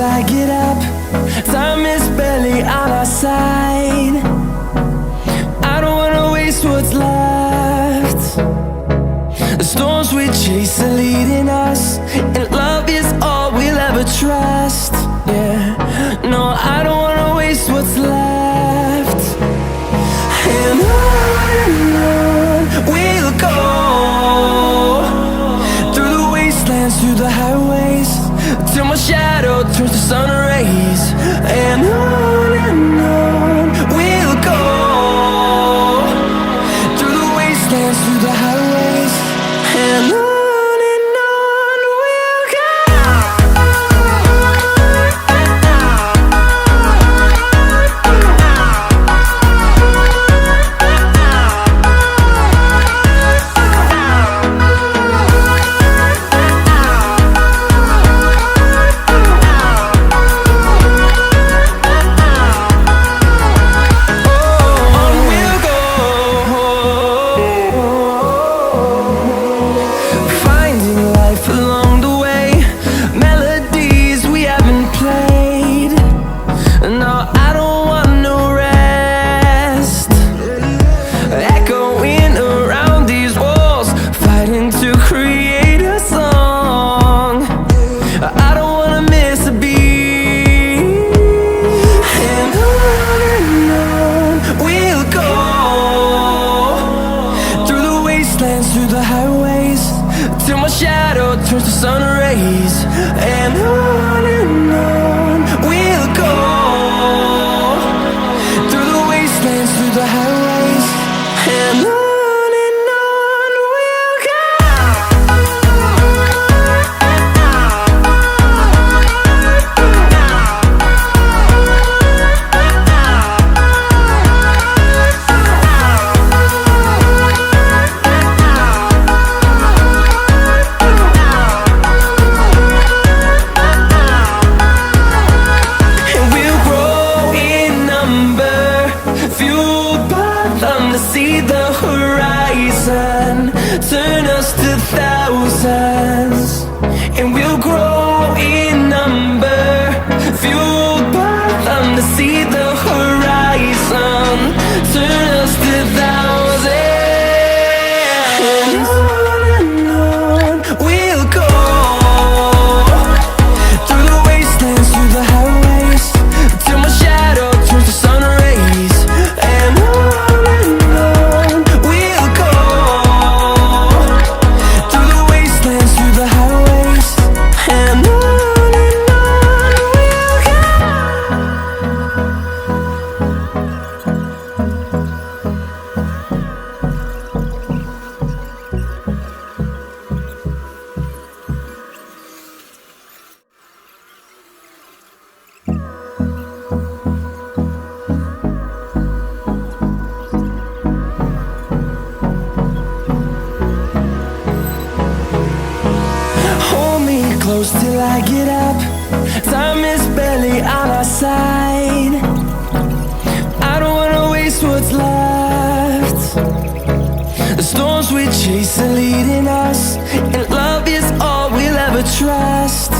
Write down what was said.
till I get up. Time is barely on our side. I don't wanna waste what's left. The storms we chase are leading us, and love is all we'll ever trust. Yeah, no, I don't wanna waste what's left. And on we'll go, through the wastelands, through the highways, till my shadow turns to sun rays. And on we'll go, through the wastelands, through the highways, and on. Through the highways, till my shadow turns to sun rays. And on we'll go, through the wastelands, through the highways, and on. See the horizon turn us to thousands, and we'll grow in number, fueled by them. To see the horizon turn us to thousands, and on we'll go, through the wastelands, through the highways, till my shadow turns to sun rays. And close till I get up. Time is barely on our side. I don't wanna waste what's left. The storms we chase are leading us, and love is all we'll ever trust.